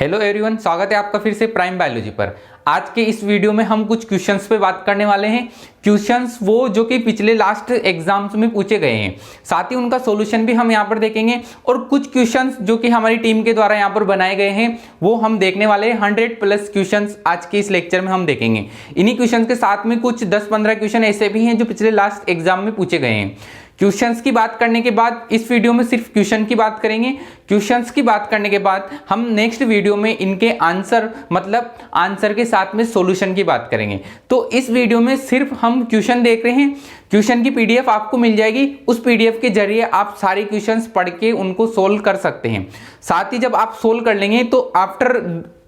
Hello everyone, स्वागत है आपका फिर से प्राइम बायोलॉजी पर। आज के इस वीडियो में हम कुछ क्वेश्चंस पे बात करने वाले हैं। क्वेश्चंस वो जो कि पिछले लास्ट एग्जाम्स में पूछे गए हैं, साथ ही उनका सॉल्यूशन भी हम यहाँ पर देखेंगे और कुछ क्वेश्चंस जो कि हमारी टीम के द्वारा यहाँ पर बनाए गए हैं वो हम देखने वाले हैं। 100+ क्वेश्चंस आज के इस लेक्चर में हम देखेंगे। इन्हीं क्वेश्चन के साथ में कुछ 10-15 क्वेश्चन ऐसे भी हैं जो पिछले लास्ट एग्जाम में पूछे गए हैं। क्वेश्चंस की बात करने के बाद इस वीडियो में सिर्फ क्वेश्चन की बात करेंगे। क्वेश्चंस की बात करने के बाद हम नेक्स्ट वीडियो में इनके आंसर मतलब आंसर के साथ में सॉल्यूशन की बात करेंगे। तो इस वीडियो में सिर्फ हम क्वेश्चन देख रहे हैं। क्वेश्चन की पीडीएफ आपको मिल जाएगी। उस पीडीएफ के जरिए आप सारे क्वेश्चंस पढ़ के उनको सोल्व कर सकते हैं। साथ ही जब आप सोल्व कर लेंगे तो आफ्टर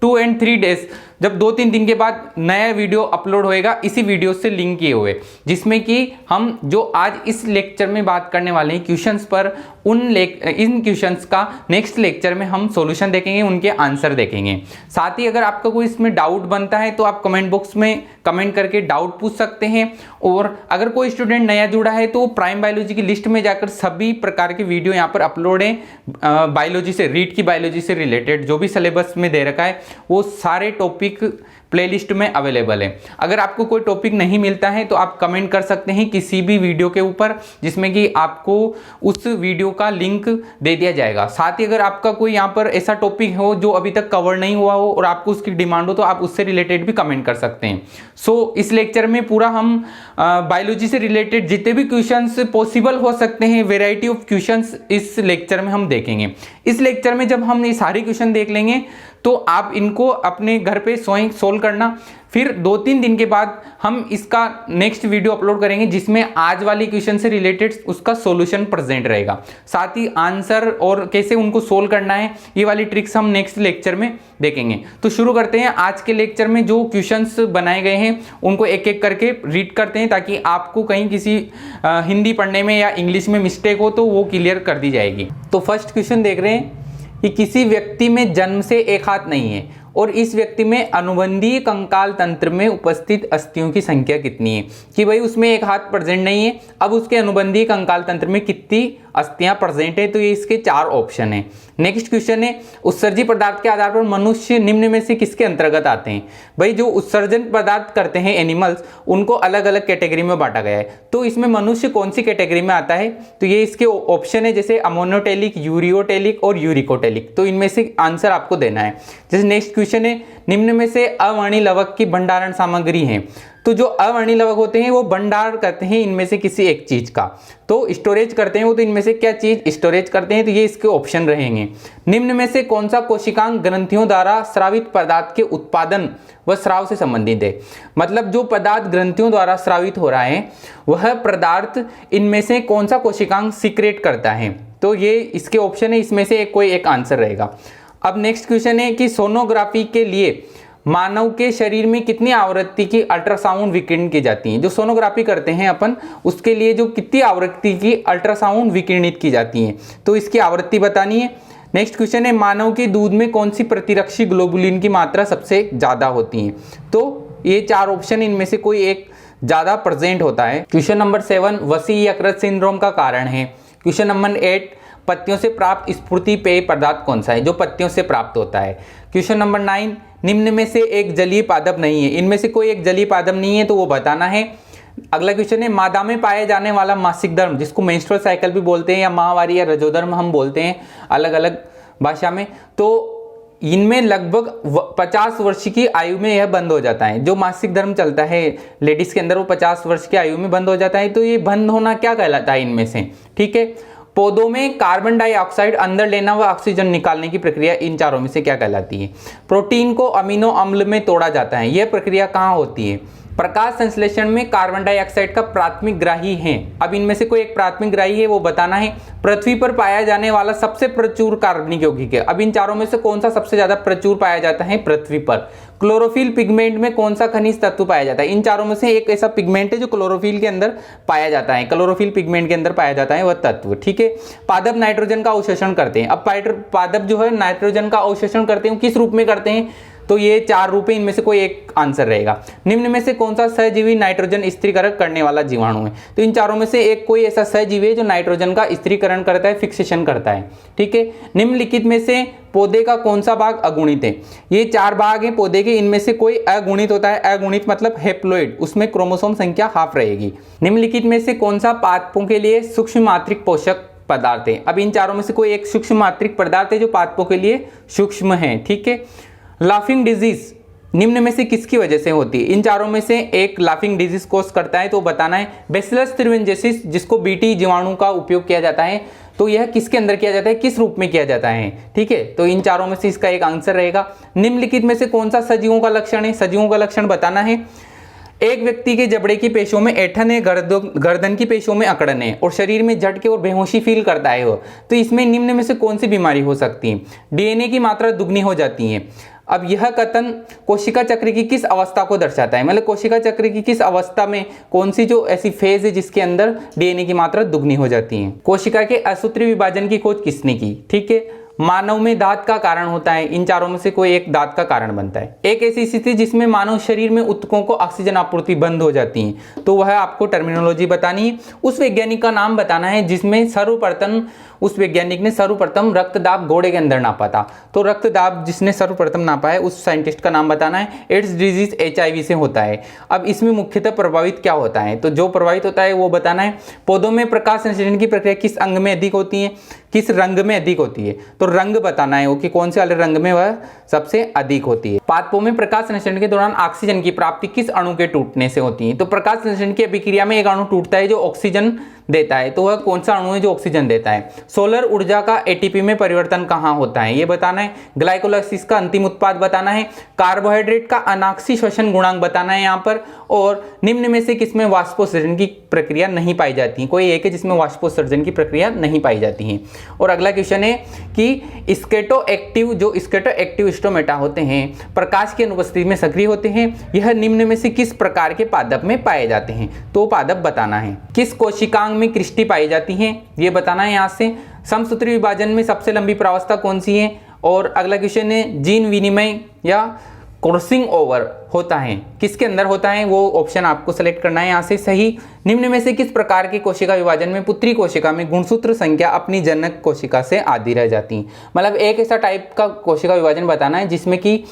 2 and 3 डेज, जब 2-3 दिन के बाद नया वीडियो अपलोड होएगा इसी वीडियो से लिंक किए हुए, जिसमें कि हम जो आज इस लेक्चर में बात करने वाले हैं क्वेश्चंस पर, इन क्वेश्चंस का नेक्स्ट लेक्चर में हम सॉल्यूशन देखेंगे, उनके आंसर देखेंगे। साथ ही अगर आपका कोई इसमें डाउट बनता है तो आप कमेंट बॉक्स में कमेंट करके डाउट पूछ सकते हैं। और अगर कोई स्टूडेंट नया जुड़ा है तो प्राइम बायोलॉजी की लिस्ट में जाकर सभी प्रकार के वीडियो यहाँ पर अपलोड है। बायोलॉजी से, रीट की बायोलॉजी से रिलेटेड जो भी सिलेबस में दे रखा है वो सारे टॉपिक प्लेलिस्ट में अवेलेबल है। अगर आपको कोई टॉपिक नहीं मिलता है तो आप कमेंट कर सकते हैं किसी भी वीडियो के ऊपर, जिसमें कि आपको उस वीडियो का लिंक दे दिया जाएगा। साथ ही अगर आपका कोई यहाँ पर ऐसा टॉपिक हो जो अभी तक कवर नहीं हुआ हो और आपको उसकी डिमांड हो तो आप उससे रिलेटेड भी कमेंट कर सकते हैं। सो इस लेक्चर में पूरा हम बायोलॉजी से रिलेटेड जितने भी क्वेश्चंस पॉसिबल हो सकते हैं, वेराइटी ऑफ क्वेश्चंस इस लेक्चर में हम देखेंगे। इस लेक्चर में जब हम ये सारे क्वेश्चन देख लेंगे तो आप इनको अपने घर पे स्वयं सोल्व करना। फिर 2-3 दिन के बाद हम इसका नेक्स्ट वीडियो अपलोड करेंगे जिसमें आज वाली क्वेश्चन से रिलेटेड उसका सॉल्यूशन प्रेजेंट रहेगा। साथ ही आंसर और कैसे उनको सोल्व करना है ये वाली ट्रिक्स हम नेक्स्ट लेक्चर में देखेंगे। तो शुरू करते हैं। आज के लेक्चर में जो क्वेश्चंस बनाए गए हैं उनको एक एक करके रीड करते हैं ताकि आपको कहीं किसी हिंदी पढ़ने में या इंग्लिश में मिस्टेक हो तो वो क्लियर कर दी जाएगी। तो फर्स्ट क्वेश्चन देख रहे हैं कि किसी व्यक्ति में जन्म से एक हाथ नहीं है और इस व्यक्ति में अनुबंधीय कंकाल तंत्र में उपस्थित अस्थियों की संख्या कितनी है। कि भाई उसमें एक हाथ प्रेजेंट नहीं है, अब उसके अनुबंधीय कंकाल तंत्र में कितनी अस्थियां प्रेजेंट है। तो ये इसके 4 ऑप्शन है। नेक्स्ट क्वेश्चन है, उत्सर्जी पदार्थ के आधार पर मनुष्य निम्न में से किसके अंतर्गत आते हैं। भाई जो उत्सर्जन पदार्थ करते हैं एनिमल्स, उनको अलग अलग कैटेगरी में बांटा गया है। तो इसमें मनुष्य कौन सी कैटेगरी में आता है। तो ये इसके ऑप्शन है जैसे अमोनोटेलिक, यूरियोटेलिक और यूरिकोटेलिक। तो इनमें से आंसर आपको देना है। जैसे नेक्स्ट क्वेश्चन है, निम्न में से अवर्णी लवक की भंडारण सामग्री है। तो जो अवर्णी लवक होते हैं वो भंडार करते हैं इनमें से किसी एक चीज का। तो स्टोरेज करते हैं वो, तो इनमें से क्या चीज स्टोरेज करते हैं। तो ये इसके ऑप्शन रहेंगे। निम्न में से कौन सा कोशिकांग ग्रंथियों द्वारा स्रावित पदार्थ के उत्पादन व स्राव से संबंधित है। मतलब जो पदार्थ ग्रंथियों द्वारा स्रावित हो रहा है वह पदार्थ इनमें से कौन सा कोशिकांग सीक्रेट करता है। तो ये इसके ऑप्शन है, इसमें से कोई एक आंसर रहेगा। अब नेक्स्ट क्वेश्चन है कि सोनोग्राफी के लिए मानव के शरीर में कितनी आवृत्ति की अल्ट्रासाउंड विकिरण की जाती है। जो सोनोग्राफी करते हैं अपन, उसके लिए जो कितनी आवृत्ति की अल्ट्रासाउंड विकिरणित की जाती है, तो इसकी आवृत्ति बतानी है। नेक्स्ट क्वेश्चन है, मानव के दूध में कौन सी प्रतिरक्षी ग्लोबुलिन की मात्रा सबसे ज्यादा होती है। तो ये 4 ऑप्शन, इनमें से कोई एक ज्यादा प्रेजेंट होता है। क्वेश्चन नंबर 7, वसी यकृत सिंड्रोम का कारण है। क्वेश्चन नंबर 8, पत्तियों से प्राप्त स्फूर्ति पेय पदार्थ कौन सा है, जो पत्तियों से प्राप्त होता है। क्वेश्चन नंबर 9, निम्न में से एक जलीय पादप नहीं है। इनमें से कोई एक जलीय पादप नहीं है तो वो बताना है। अगला क्वेश्चन है, मादा में पाया जाने वाला मासिक धर्म, जिसको मेंस्ट्रुअल साइकिल भी बोलते हैं या माहवारी या रजोधर्म हम बोलते हैं अलग अलग भाषा में, तो इनमें लगभग 50 वर्ष की आयु में यह बंद हो जाता है। जो मासिक धर्म चलता है लेडीज के अंदर वो 50 वर्ष की आयु में बंद हो जाता है। तो ये बंद होना क्या कहलाता है इनमें से, ठीक है। पौधों में कार्बन डाइऑक्साइड अंदर लेना व ऑक्सीजन निकालने की प्रक्रिया इन चारों में से क्या कहलाती है। प्रोटीन को अमीनो अम्ल में तोड़ा जाता है, यह प्रक्रिया कहाँ होती है। प्रकाश संश्लेषण में कार्बन डाइऑक्साइड का प्राथमिक ग्राही है। अब इनमें से कोई एक प्राथमिक ग्राही है वो बताना है। पृथ्वी पर पाया जाने वाला सबसे प्रचुर कार्बनिक यौगिक है। अब इन चारों में से कौन सा सबसे ज्यादा प्रचुर पाया जाता है पृथ्वी पर। क्लोरोफिल पिगमेंट में कौन सा खनिज तत्व पाया जाता है। इन चारों में से एक ऐसा पिगमेंट है जो क्लोरोफिल के अंदर पाया जाता है, क्लोरोफिल पिगमेंट के अंदर पाया जाता है वह तत्व, ठीक है। पादप नाइट्रोजन का अवशोषण करते हैं। अब पादप जो है नाइट्रोजन का अवशोषण करते हैं, किस रूप में करते हैं। तो ये 4 रूप है, इनमें से कोई एक आंसर रहेगा। निम्न में से कौन सा सहजीवी नाइट्रोजन स्थिरीकरण करने वाला जीवाणु है? तो इन चारों में से एक कोई ऐसा सहजीवी है जो नाइट्रोजन का स्थिरीकरण करता है, फिक्सेशन करता है। ठीक है, निम्नलिखित में से पौधे का कौन सा भाग अगुणित है? ये 4 भाग हैं पौधे के, इनमें से कोई अगुणित होता है। अगुणित मतलब हेप्लोइड, उसमें क्रोमोसोम संख्या हाफ रहेगी। निम्नलिखित में से कौन सा पादपों के लिए सूक्ष्म मात्रिक पोषक पदार्थ है? अब इन चारों में से कोई एक सूक्ष्म मात्रिक पदार्थ है जो पादपों के लिए सूक्ष्म है। ठीक है, लाफिंग डिजीज निम्न में से किसकी वजह से होती है? इन चारों में से एक लाफिंग डिजीज कोस करता है, तो बताना है। बेसिलस थ्रिवेंजेसिस जिसको बीटी जीवाणु का उपयोग किया जाता है, तो यह किसके अंदर किया जाता है, किस रूप में किया जाता है? ठीक है, तो इन चारों में से इसका एक आंसर रहेगा। निम्नलिखित में से कौन सा सजीवों का लक्षण है? सजीवों का लक्षण बताना है। एक व्यक्ति के जबड़े की पेशियों में ऐंठन है, गर्दन की पेशियों में अकड़न है और शरीर में झटके और बेहोशी फील करता है वो, तो इसमें निम्न में से कौन सी बीमारी हो सकती है? डीएनए की मात्रा दुगनी हो जाती है। अब यह कथन कोशिका चक्र की किस अवस्था को दर्शाता है? मतलब कोशिका चक्र की किस अवस्था में कौन सी जो ऐसी फेज है जिसके अंदर डीएनए की मात्रा दुगनी हो जाती है? कोशिका के असूत्री विभाजन की खोज किसने की? ठीक है, मानव में दांत का कारण होता है। इन चारों में से कोई एक दांत का कारण बनता है। एक ऐसी स्थिति जिसमें मानव शरीर में ऊतकों को ऑक्सीजन आपूर्ति बंद हो जाती है, तो वह आपको टर्मिनोलॉजी बतानी है। उस वैज्ञानिक का नाम बताना है जिसमें सर्वप्रथम उस वैज्ञानिक ने सर्वप्रथम रक्तदाब घोड़े के अंदर नापा था। तो रक्तदाब जिसने सर्वप्रथम नापा है उस साइंटिस्ट का नाम बताना है। एड्स डिजीज HIV से होता है। अब इसमें मुख्यतः प्रभावित क्या होता है? तो जो प्रभावित होता है वो बताना है। पौधों में प्रकाश संश्लेषण की प्रक्रिया किस अंग में अधिक होती है, किस रंग में अधिक होती है? तो रंग बताना है कि कौन से वाले रंग में वह सबसे अधिक होती है। पादपों में प्रकाश संश्लेषण के दौरान ऑक्सीजन की प्राप्ति किस अणु के टूटने से होती है? तो प्रकाश संश्लेषण की अभिक्रिया में एक अणु टूटता है जो ऑक्सीजन देता है, तो वह कौन सा अणु है जो ऑक्सीजन देता है? सोलर ऊर्जा का ATP में परिवर्तन कहाँ होता है ये बताना है। ग्लाइकोलाइसिस का अंतिम उत्पाद बताना है। कार्बोहाइड्रेट का अनाक्षी श्वसन गुणांक बताना है यहाँ पर। और निम्न में से किसमें वाष्पोत्सर्जन की प्रक्रिया नहीं पाई जाती है? कोई एक है जिसमें वाष्पोत्सर्जन की प्रक्रिया नहीं पाई जाती है। और अगला क्वेश्चन है कि स्केटोएक्टिव जो स्केटोएक्टिव स्टोमेटा होते हैं प्रकाश की अनुपस्थिति में सक्रिय होते हैं, यह निम्न में से किस प्रकार के पादप में पाए जाते हैं? तो पादप बताना है। किस कोशिकांग में क्रिस्टी पाई जाती है ये बताना है यहाँ से। समसूत्री विभाजन में सबसे लंबी प्रावस्था कौन सी है? और अगला क्वेश्चन है जीन विनिमय या क्रॉसिंग ओवर होता है किसके अंदर होता है? वो ऑप्शन आपको सेलेक्ट करना है यहाँ से सही। निम्न में से किस प्रकार के कोशिका विभाजन में पुत्री कोशिका में गुणसूत्र संख्या अपनी जनक कोशिका से आधी रह जाती है? मतलब एक ऐसा टाइप का कोशिका विभाजन बताना है जिसमें कि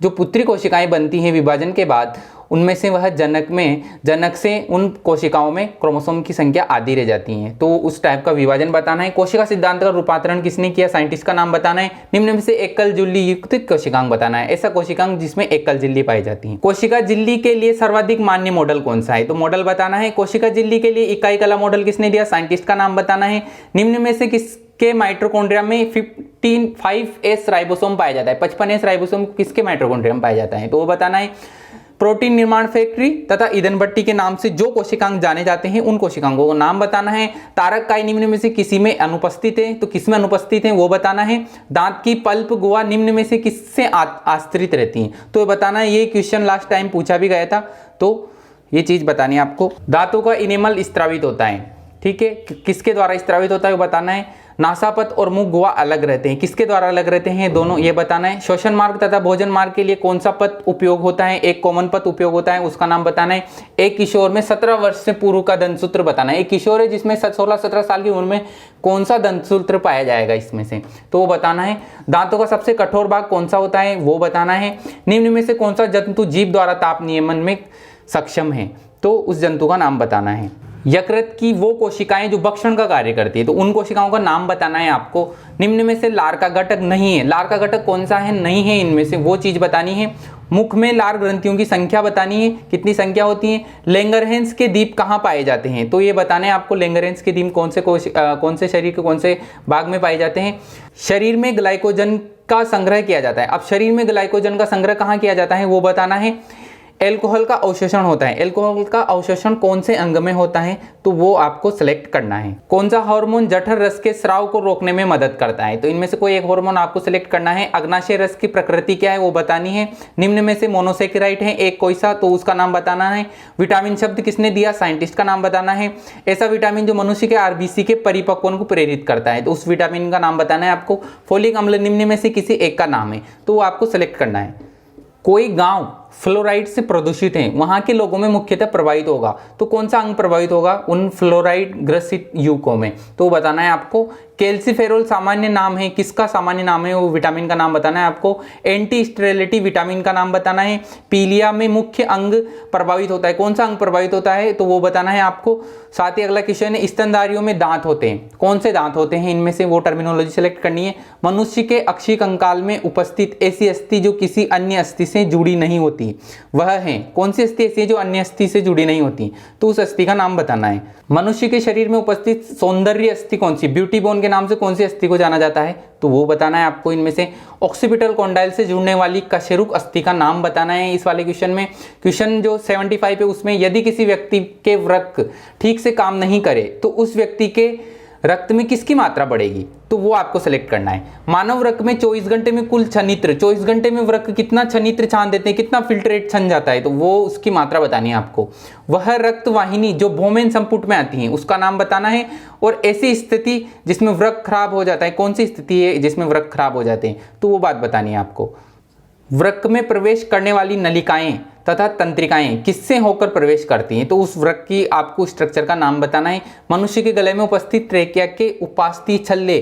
जो पुत्री कोशिकाएं बनती हैं विभाजन के बाद, उनमें से वह जनक से उन कोशिकाओं में क्रोमोसोम की संख्या आधी रह जाती है, तो उस टाइप का विभाजन बताना है। कोशिका सिद्धांत का रूपांतरण किसने किया? साइंटिस्ट का नाम बताना है। निम्न में से एकल झिल्ली युक्त कोशिकांग बताना है। ऐसा कोशिकांग जिसमें एकल झिल्ली पाई जाती है। कोशिका झिल्ली के लिए सर्वाधिक मान्य मॉडल कौन सा है? तो मॉडल बताना है। कोशिका झिल्ली के लिए इकाई कला मॉडल किसने दिया? साइंटिस्ट का नाम बताना है। निम्न में से किसके माइटोकॉन्ड्रिया में 5S राइबोसोम पाया जाता है? 55S राइबोसोम किसके माइटोकॉन्ड्रिया में पाया जाता है? तो वो बताना है। प्रोटीन निर्माण फैक्ट्री तथा ईंधन भट्टी के नाम से जो कोशिकांग जाने जाते हैं उन कोशिकांगों को नाम बताना है। तारक काई निम्न में से किसी में अनुपस्थित है, तो किसमें अनुपस्थित है वो बताना है। दांत की पल्प गुहा निम्न में से किससे आश्रित रहती है? तो बताना है। ये क्वेश्चन लास्ट टाइम पूछा भी गया था, तो ये चीज बतानी है आपको। दांतों का इनेमल स्त्रावित होता है, ठीक है, किसके द्वारा स्त्रावित होता है वो बताना है। नासापथ और मुख गुहा अलग रहते हैं, किसके द्वारा अलग रहते हैं? दोनों, ये बताना है। श्वसन मार्ग तथा भोजन मार्ग के लिए कौन सा पथ उपयोग होता है? एक कॉमन पथ उपयोग होता है, उसका नाम बताना है। एक किशोर में 17 वर्ष से पूर्व का दंतसूत्र बताना है। एक किशोर है जिसमें 16-17 साल की उम्र में कौन सा दंतसूत्र पाया जाएगा इसमें से, तो वो बताना है। दांतों का सबसे कठोर भाग कौन सा होता है वो बताना है। निम्न में से कौन सा जंतु जीभ द्वारा ताप नियमन में सक्षम है? तो उस जंतु का नाम बताना है। यकृत की वो कोशिकाएं जो भक्षण का कार्य करती है, तो उन कोशिकाओं का नाम बताना है आपको। निम्न में से लार का घटक नहीं है, लार का घटक कौन सा है? नहीं है इनमें से, वो चीज बतानी है। मुख में लार ग्रंथियों की संख्या बतानी है, कितनी संख्या होती है। लैंगरहैंस के द्वीप कहाँ पाए जाते हैं? तो ये बताना है आपको। लैंगरहैंस के द्वीप कौन से शरीर के कौन से भाग में पाए जाते हैं? शरीर में ग्लाइकोजन का संग्रह किया जाता है। अब शरीर में ग्लाइकोजन का संग्रह कहाँ किया जाता है वो बताना है। एल्कोहल का अवशोषण होता है, एल्कोहल का अवशोषण कौन से अंग में होता है? तो वो आपको सिलेक्ट करना है। कौन सा हार्मोन जठर रस के स्राव को रोकने में मदद करता है? तो इनमें से कोई एक हार्मोन आपको सिलेक्ट करना है। अग्नाशय रस की प्रकृति क्या है वो बतानी है। निम्न में से मोनोसेकेराइड है एक कोई सा, तो उसका नाम बताना है। विटामिन शब्द किसने दिया? साइंटिस्ट का नाम बताना है। ऐसा विटामिन जो मनुष्य के RBC के परिपक्वन को प्रेरित करता है, तो उस विटामिन का नाम बताना है आपको। फोलिक अम्ल निम्न में से किसी एक का नाम है, तो वो आपको सिलेक्ट करना है। कोई गांव फ्लोराइड से प्रदूषित है, वहां के लोगों में मुख्यतः प्रभावित होगा, तो कौन सा अंग प्रभावित होगा? उन फ्लोराइड ग्रसित युवकों में। तो बताना है आपको। कैल्सीफेरोल सामान्य नाम है, किसका सामान्य नाम है? वो विटामिन का नाम बताना है आपको। एंटी स्टेरिलिटी विटामिन का नाम बताना है। पीलिया में मुख्य अंग प्रभावित होता है, कौन सा अंग प्रभावित होता है? तो वो बताना है आपको। साथ ही अगला क्वेश्चन है, स्तनधारियों में दांत होते हैं, कौन से दांत होते हैं? इनमें से वो टर्मिनोलॉजी सेलेक्ट करनी है। मनुष्य के अक्षीय कंकाल में उपस्थित ऐसी अस्थि जो किसी अन्य अस्थि से जुड़ी नहीं होती, वह है कौन सी अस्थि ऐसी है जो अन्य अस्थि से जुड़ी नहीं होती? तो उस अस्थि का नाम बताना है। मनुष्य के शरीर में उपस्थित सौंदर्य अस्थि कौन सी? ब्यूटी बोन के नाम से कौन सी अस्थि को जाना जाता है? तो वो बताना है आपको। इनमें से ऑक्सीपिटल कॉन्डाइल से जुड़ने वाली कशेरुक अस्थि का नाम बताना है इस वाले क्वेश्चन में। क्वेश्चन जो 75 है उसमें यदि किसी व्यक्ति के वृक्क ठीक से काम नहीं करे तो उस व्यक्ति के रक्त में किसकी मात्रा बढ़ेगी? तो वो आपको सेलेक्ट करना है। मानव वृक्क में 24 घंटे में कुल छनित्र, 24 घंटे में वृक्क कितना छनित्र छान देते हैं, कितना फिल्ट्रेट छन जाता है, तो वो उसकी मात्रा बतानी है आपको। वह रक्त वाहिनी जो भूमेन संपुट में आती है उसका नाम बताना है। और ऐसी स्थिति जिसमें वृक्क खराब हो जाता है, कौन सी स्थिति है जिसमें वृक्क खराब हो जाते हैं? तो वो बात बतानी है आपको। वृक्क में प्रवेश करने वाली नलिकाएं तथा तंत्रिकाएं किससे होकर प्रवेश करती हैं? तो उस वृक्क की आपको स्ट्रक्चर का नाम बताना है। मनुष्य के गले में उपस्थित ट्रेकिया के उपास्थि छल्ले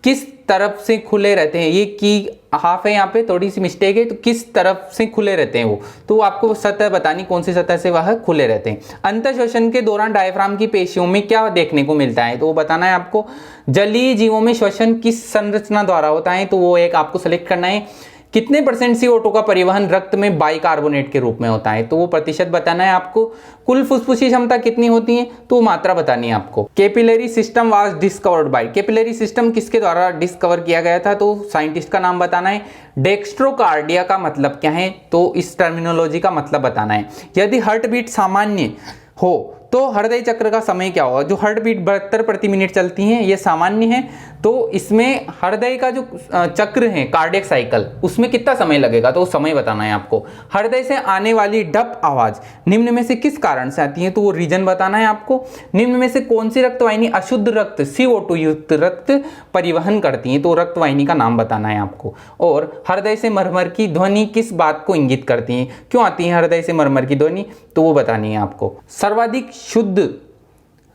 किस तरफ से खुले रहते हैं? ये की हाफ है, यहाँ पे थोड़ी सी मिस्टेक है, तो किस तरफ से खुले रहते हैं वो? तो आपको सतह बतानी, कौन सी सतह से वह खुले रहते हैं। अंतः श्वसन के दौरान डायफ्राम की पेशियों में क्या देखने को मिलता है? तो वो बताना है आपको। जलीय जीवों में श्वसन किस संरचना द्वारा होता है? तो वो एक आपको सेलेक्ट करना है। कितने परसेंट CO2 का परिवहन रक्त में बाइकार्बोनेट के रूप में होता है? तो वो प्रतिशत बताना है आपको। कुल फुसफुसी क्षमता कितनी होती है? तो वो मात्रा बतानी है आपको। Capillary system was discovered by, capillary system किसके द्वारा डिस्कवर किया गया था? तो साइंटिस्ट का नाम बताना है। डेक्स्ट्रोकार्डिया का मतलब क्या है? तो इस टर्मिनोलॉजी का मतलब बताना है। यदि हार्ट बीट सामान्य हो तो हृदय चक्र का समय क्या होगा? जो हार्ट बीट 72 प्रति मिनट चलती हैं ये सामान्य है, तो इसमें हृदय का जो चक्र है कार्डियक साइकिल उसमें कितना समय लगेगा? तो समय बताना है आपको। हृदय से आने वाली डप आवाज निम्न में से किस कारण से आती है? तो वो रीजन बताना है आपको। निम्न में से कौन सी रक्तवाहिनी अशुद्ध रक्त CO2 युक्त रक्त परिवहन करती है? तो रक्तवाहिनी का नाम बताना है आपको। और हृदय से मरमर की ध्वनि किस बात को इंगित करती है? क्यों आती है हृदय से मरमर की ध्वनि? तो वो बतानी है आपको। सर्वाधिक शुद्ध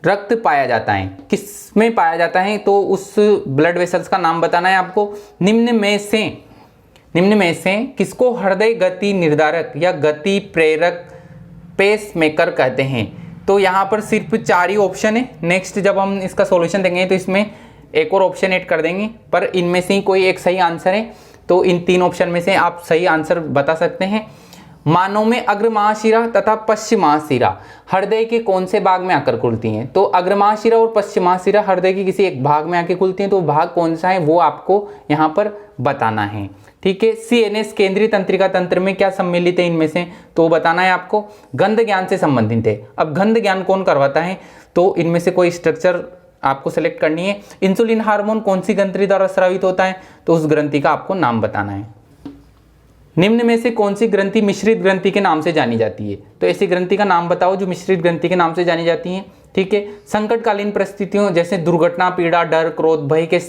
रक्त पाया जाता है, किस में पाया जाता है? तो उस ब्लड वेसल्स का नाम बताना है आपको। निम्न में से किसको हृदय गति निर्धारक या गति प्रेरक पेस मेकर कहते हैं? तो यहाँ पर सिर्फ 4 ही ऑप्शन है। नेक्स्ट जब हम इसका सॉल्यूशन देंगे तो इसमें एक और ऑप्शन ऐड कर देंगे, पर इनमें से ही कोई एक सही आंसर है। तो इन 3 ऑप्शन में से आप सही आंसर बता सकते हैं। मानव में अग्र महाशिरा तथा पश्चिम महाशिरा हृदय के कौन से भाग में आकर खुलती हैं? तो अग्र महाशिरा और पश्चिम महाशिरा हृदय के किसी एक भाग में आकर खुलती हैं, तो भाग कौन सा है वो आपको यहाँ पर बताना है। ठीक है। CNS केंद्रीय तंत्रिका तंत्र में क्या सम्मिलित है इनमें से? तो बताना है आपको। गंध ज्ञान से संबंधित है। अब गंध ज्ञान कौन करवाता है? तो इनमें से कोई स्ट्रक्चर आपको सेलेक्ट करनी है। इंसुलिन हार्मोन कौन सी ग्रंथि द्वारा स्रावित होता है? तो उस ग्रंथि का आपको नाम बताना है। निम्न में से कौन सी ग्रंथि मिश्रित ग्रंथि के नाम से जानी जाती है? तो ऐसी ग्रंथि का नाम बताओ जो मिश्रित ग्रंथि के नाम से जानी जाती है। ठीक है। संकटकालीन परिस्थितियों जैसे दुर्घटना, पीड़ा, डर, क्रोध, भय के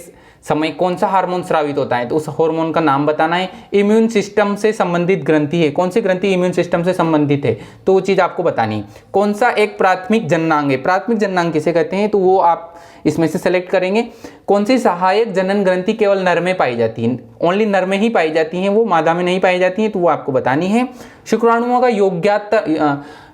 समय कौन सा हार्मोन स्रावित होता है? तो उस हार्मोन का नाम बताना है। इम्यून सिस्टम से संबंधित ग्रंथि है, कौन सी ग्रंथि इम्यून सिस्टम से संबंधित है? तो वो चीज आपको बतानी है। कौन सा एक प्राथमिक जननांग है? प्राथमिक जननांग किसे कहते हैं? तो वो आप इसमें से सेलेक्ट करेंगे। कौन सी सहायक जनन ग्रंथि केवल नर में पाई जाती है? ओनली नर में ही पाई जाती है, वो मादा में नहीं पाई जाती है, तो वो आपको बतानी है। शुक्राणुओं का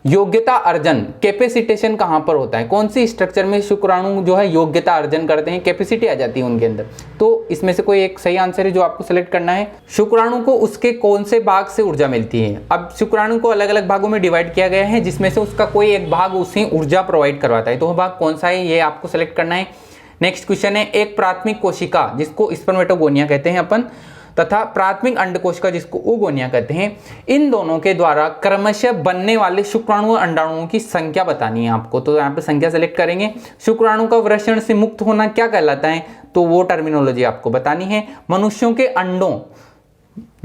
योग्यता अर्जन कैपेसिटेशन कहाँ पर होता है? कौन सी स्ट्रक्चर में शुक्राणु जो है योग्यता अर्जन करते हैं, कैपेसिटी आ जाती है उनके अंदर? तो इसमें से कोई एक सही आंसर है जो आपको सेलेक्ट करना है। शुक्राणु को उसके कौन से भाग से ऊर्जा मिलती है? अब शुक्राणु को अलग अलग भागों में डिवाइड किया गया है जिसमें से उसका कोई एक भाग उसे ऊर्जा प्रोवाइड करवाता है, तो वह भाग कौन सा है ये आपको सेलेक्ट करना है। नेक्स्ट क्वेश्चन है, एक प्राथमिक कोशिका जिसको स्पर्मेटोगोनिया कहते हैं अपन, तथा प्राथमिक अंडकोशिका जिसको ओगोनिया कहते हैं, इन दोनों के द्वारा क्रमशः बनने वाले शुक्राणु और अंडाणुओं की संख्या बतानी है आपको। तो यहाँ पे संख्या सेलेक्ट करेंगे। शुक्राणु का वृषण से मुक्त होना क्या कहलाता है? तो वो टर्मिनोलॉजी आपको बतानी है। मनुष्यों के अंडों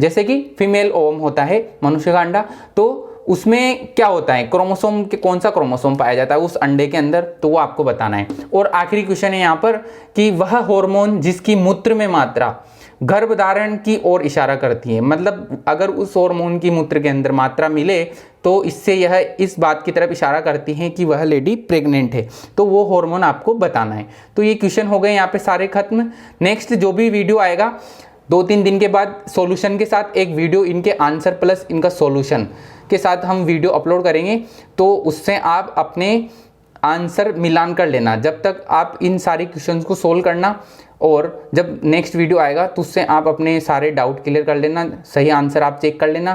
जैसे कि फीमेल ओवम होता है मनुष्य का अंडा, तो उसमें क्या होता है? क्रोमोसोम के कौन सा क्रोमोसोम पाया जाता है उस अंडे के अंदर? तो वो आपको बताना है। और आखिरी क्वेश्चन है यहाँ पर कि वह हार्मोन जिसकी मूत्र में मात्रा गर्भधारण की ओर इशारा करती है। मतलब अगर उस हार्मोन की मूत्र के अंदर मात्रा मिले तो इससे यह इस बात की तरफ इशारा करती है कि वह लेडी प्रेग्नेंट है, तो वो हार्मोन आपको बताना है। तो ये क्वेश्चन हो गए यहाँ पे सारे खत्म। नेक्स्ट जो भी वीडियो आएगा 2-3 दिन के बाद सॉल्यूशन के साथ एक वीडियो, इनके आंसर प्लस इनका सॉल्यूशन के साथ हम वीडियो अपलोड करेंगे, तो उससे आप अपने आंसर मिलान कर लेना। जब तक आप इन सारे क्वेश्चंस को सोल्व करना, और जब नेक्स्ट वीडियो आएगा तो उससे आप अपने सारे डाउट क्लियर कर लेना, सही आंसर आप चेक कर लेना।